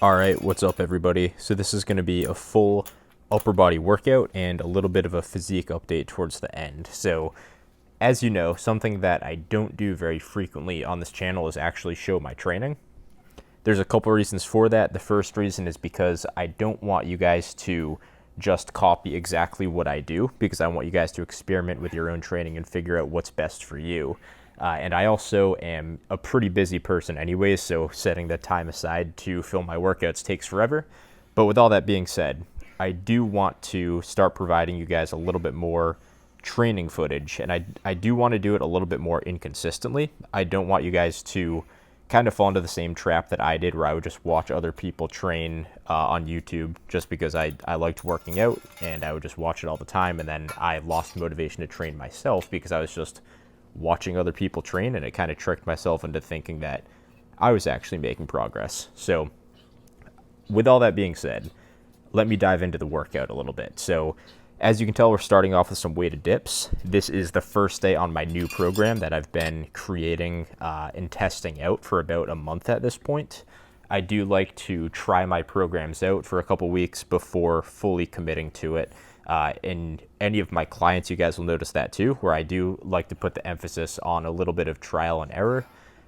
All right, what's up everybody? So this is going to be a full upper body workout and a little bit of a physique update towards the end. So as you know, something that I don't do very frequently on this channel is actually show my training. There's a couple reasons for that. The first reason is because I don't want you guys to just copy exactly what I do, because I want you guys to experiment with your own training and figure out what's best for you. And I also am a pretty busy person anyways, so setting the time aside to film my workouts takes forever. But with all that being said, I do want to start providing you guys a little bit more training footage, and I do want to do it a little bit more inconsistently. I don't want you guys to kind of fall into the same trap that I did, where I would just watch other people train on YouTube just because I liked working out, and I would just watch it all the time, and then I lost motivation to train myself because I was just watching other people train, and it kind of tricked myself into thinking that I was actually making progress. So with all that being said, let me dive into the workout a little bit. So as you can tell, we're starting off with some weighted dips. This is the first day on my new program that I've been creating and testing out for about a month at this point. I do like to try my programs out for a couple weeks before fully committing to it. In any of my clients, you guys will notice that too, where I do like to put the emphasis on a little bit of trial and error.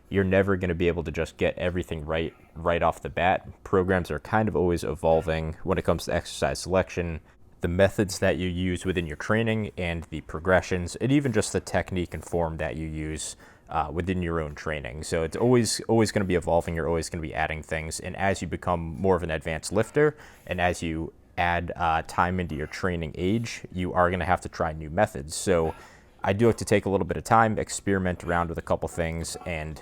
You're never going to be able to just get everything right off the bat. Programs are kind of always evolving when it comes to exercise selection, the methods that you use within your training, and the progressions, and even just the technique and form that you use within your own training. So it's always going to be evolving. You're always going to be adding things. And as you become more of an advanced lifter, and as you add time into your training age, you are going to have to try new methods. So I do like to take a little bit of time, experiment around with a couple things, and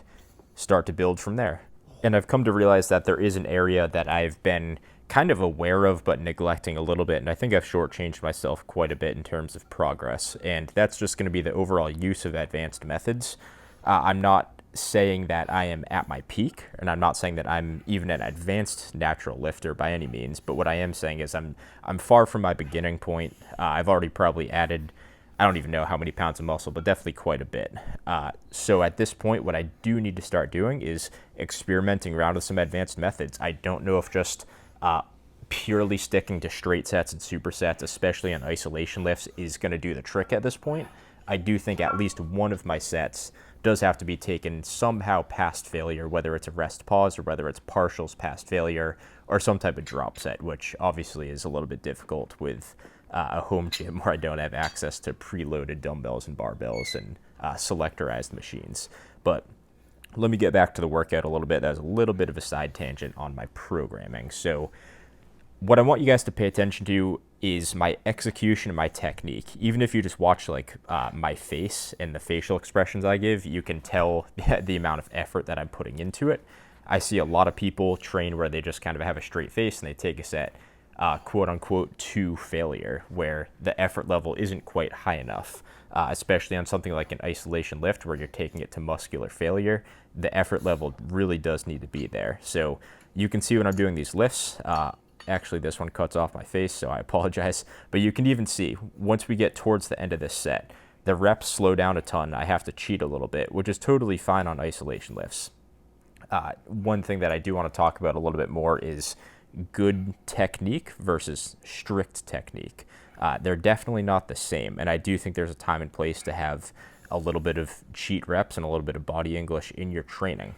start to build from there. And I've come to realize that there is an area that I've been kind of aware of but neglecting a little bit, and I think I've shortchanged myself quite a bit in terms of progress, and that's just going to be the overall use of advanced methods. I'm not saying that I am at my peak, and I'm not saying that I'm even an advanced natural lifter by any means, but what I am saying is I'm far from my beginning point. I've already probably added, I don't even know how many pounds of muscle, but definitely quite a bit. So at this point, what I do need to start doing is experimenting around with some advanced methods. I don't know if just purely sticking to straight sets and supersets, especially on isolation lifts, is going to do the trick at this point. I do think at least one of my sets does have to be taken somehow past failure, whether it's a rest pause or whether it's partials past failure or some type of drop set, which obviously is a little bit difficult with a home gym where I don't have access to preloaded dumbbells and barbells and selectorized machines. But let me get back to the workout a little bit. That was a little bit of a side tangent on my programming. So what I want you guys to pay attention to is my execution and my technique. Even if you just watch like my face and the facial expressions I give, you can tell the amount of effort that I'm putting into it. I see a lot of people train where they just kind of have a straight face and they take a set quote unquote to failure, where the effort level isn't quite high enough, especially on something like an isolation lift where you're taking it to muscular failure. The effort level really does need to be there. So you can see when I'm doing these lifts, actually this one cuts off my face, so I apologize, but you can even see once we get towards the end of this set, the reps slow down a ton. I have to cheat a little bit, which is totally fine on isolation lifts. One thing that I do want to talk about a little bit more is good technique versus strict technique. They're definitely not the same, and I do think there's a time and place to have a little bit of cheat reps and a little bit of body English in your training.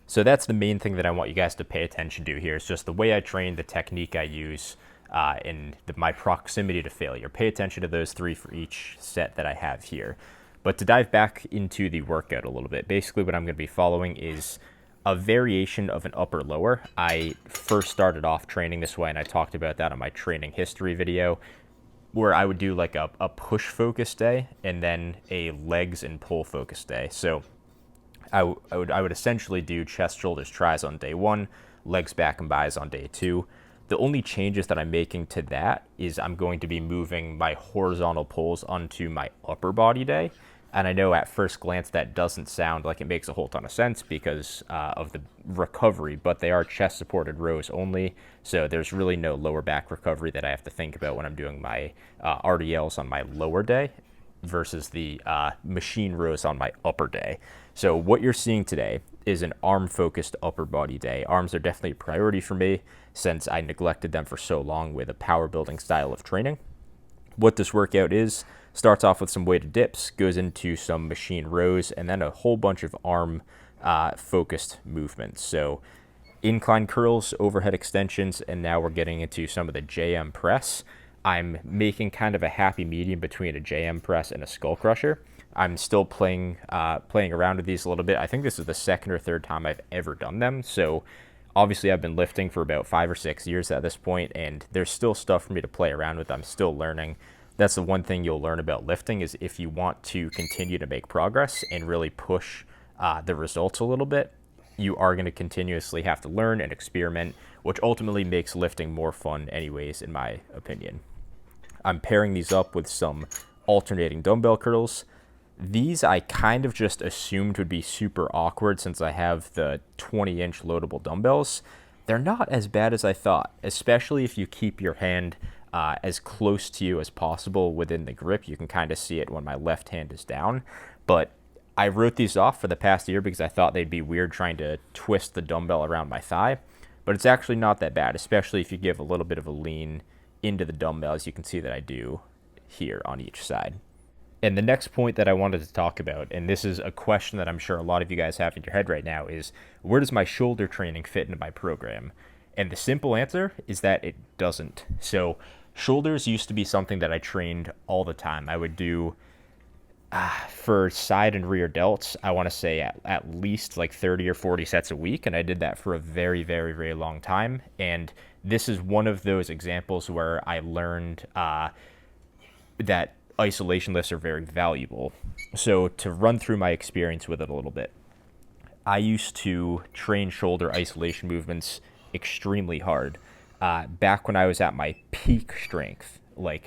So that's the main thing that I want you guys to pay attention to here. It's just the way I train, the technique I use, and my proximity to failure. Pay attention to those three for each set that I have here. But to dive back into the workout a little bit, basically what I'm going to be following is a variation of an upper lower. I first started off training this way, and I talked about that on my training history video, where I would do like a push focus day and then a legs and pull focus day. So I would essentially do chest, shoulders, tris on day one, legs, back, and bis on day two. The only changes that I'm making to that is I'm going to be moving my horizontal pulls onto my upper body day. And I know at first glance that doesn't sound like it makes a whole ton of sense because of the recovery, but they are chest supported rows only. So there's really no lower back recovery that I have to think about when I'm doing my RDLs on my lower day. versus the machine rows on my upper day. So what you're seeing today is an arm-focused upper body day. Arms are definitely a priority for me since I neglected them for so long with a power building style of training. What this workout is, starts off with some weighted dips, goes into some machine rows, and then a whole bunch of arm focused movements. So incline curls, overhead extensions, and now we're getting into some of the JM press. I'm making kind of a happy medium between a JM press and a skull crusher. I'm still playing around with these a little bit. I think this is the second or third time I've ever done them. So obviously I've been lifting for about 5 or 6 years at this point, and there's still stuff for me to play around with. I'm still learning. That's the one thing you'll learn about lifting is if you want to continue to make progress and really push the results a little bit, you are going to continuously have to learn and experiment, which ultimately makes lifting more fun anyways, in my opinion. I'm pairing these up with some alternating dumbbell curls. These I kind of just assumed would be super awkward since I have the 20-inch loadable dumbbells. They're not as bad as I thought, especially if you keep your hand as close to you as possible within the grip. You can kind of see it when my left hand is down. But I wrote these off for the past year because I thought they'd be weird trying to twist the dumbbell around my thigh. But it's actually not that bad, especially if you give a little bit of a lean into the dumbbells. You can see that I do here on each side. And the next point that I wanted to talk about, and this is a question that I'm sure a lot of you guys have in your head right now, is where does my shoulder training fit into my program? And the simple answer is that it doesn't. So shoulders used to be something that I trained all the time. I would do, for side and rear delts, I want to say at least like 30 or 40 sets a week. And I did that for a very, very, very long time. And this is one of those examples where I learned that isolation lifts are very valuable. So to run through my experience with it a little bit, I used to train shoulder isolation movements extremely hard. Back when I was at my peak strength, I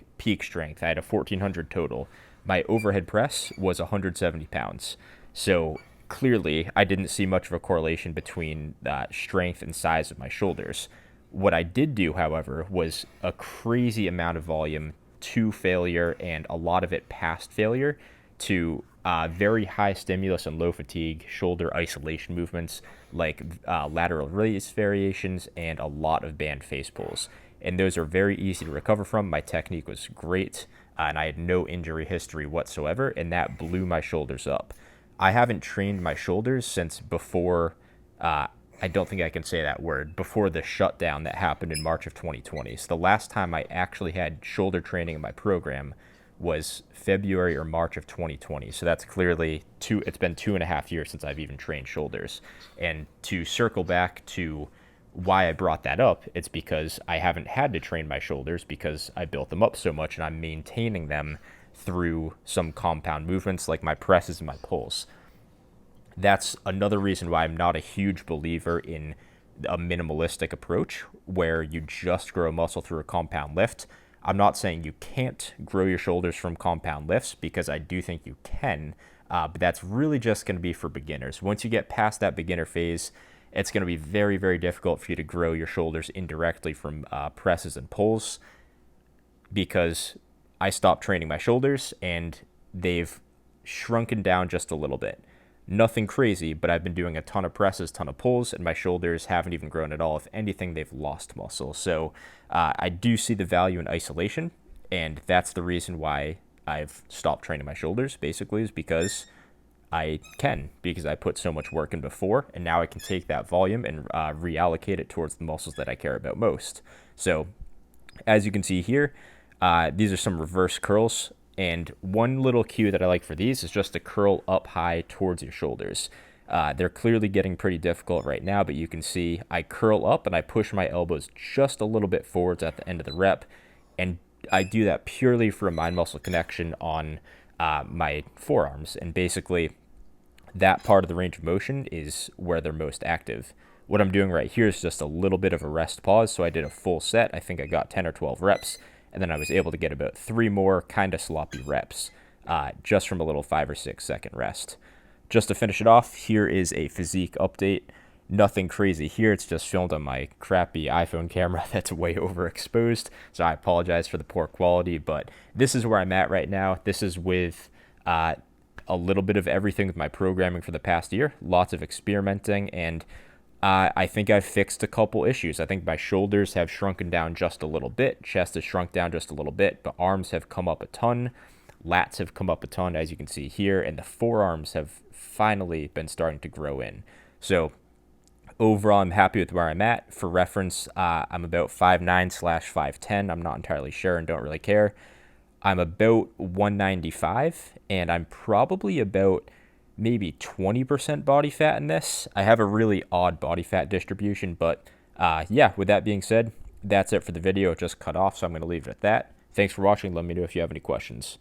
had a 1400 total. My overhead press was 170 pounds. So clearly I didn't see much of a correlation between strength and size of my shoulders. What I did do, however, was a crazy amount of volume to failure, and a lot of it past failure, to very high stimulus and low fatigue shoulder isolation movements like lateral raise variations and a lot of band face pulls. And those are very easy to recover from. My technique was great, and I had no injury history whatsoever, and that blew my shoulders up. I haven't trained my shoulders since before, I don't think I can say that word, before the shutdown that happened in March of 2020. So the last time I actually had shoulder training in my program was February or March of 2020. So that's clearly it's been 2.5 years since I've even trained shoulders. And to circle back to why I brought that up, it's because I haven't had to train my shoulders because I built them up so much, and I'm maintaining them through some compound movements like my presses and my pulls. That's another reason why I'm not a huge believer in a minimalistic approach where you just grow muscle through a compound lift. I'm not saying you can't grow your shoulders from compound lifts, because I do think you can, but that's really just going to be for beginners. Once you get past that beginner phase, it's going to be very, very difficult for you to grow your shoulders indirectly from presses and pulls, because I stopped training my shoulders and they've shrunken down just a little bit. Nothing crazy, but I've been doing a ton of presses, ton of pulls, and my shoulders haven't even grown at all. If anything, they've lost muscle. So I do see the value in isolation, and that's the reason why I've stopped training my shoulders, basically, is because I can, because I put so much work in before, and now I can take that volume and reallocate it towards the muscles that I care about most. So as you can see here, these are some reverse curls. And one little cue that I like for these is just to curl up high towards your shoulders. They're clearly getting pretty difficult right now, but you can see I curl up and I push my elbows just a little bit forwards at the end of the rep. And I do that purely for a mind muscle connection on my forearms. And basically that part of the range of motion is where they're most active. What I'm doing right here is just a little bit of a rest pause. So I did a full set. I think I got 10 or 12 reps. And then I was able to get about 3 more kind of sloppy reps just from a little 5 or 6 second rest. Just to finish it off, here is a physique update. nothing crazy here. It's just filmed on my crappy iPhone camera that's way overexposed. So I apologize for the poor quality, but this is where I'm at right now. This is with a little bit of everything with my programming for the past year, lots of experimenting, and I think I've fixed a couple issues. I think my shoulders have shrunken down just a little bit, chest has shrunk down just a little bit, but arms have come up a ton, lats have come up a ton, as you can see here, and the forearms have finally been starting to grow in. So overall, I'm happy with where I'm at. For reference, I'm about 5'9/5'10". I'm not entirely sure and don't really care. I'm about 195, and I'm probably about maybe 20% body fat in this. I have a really odd body fat distribution, but yeah, with that being said, that's it for the video. It just cut off, so I'm going to leave it at that. Thanks for watching. Let me know if you have any questions.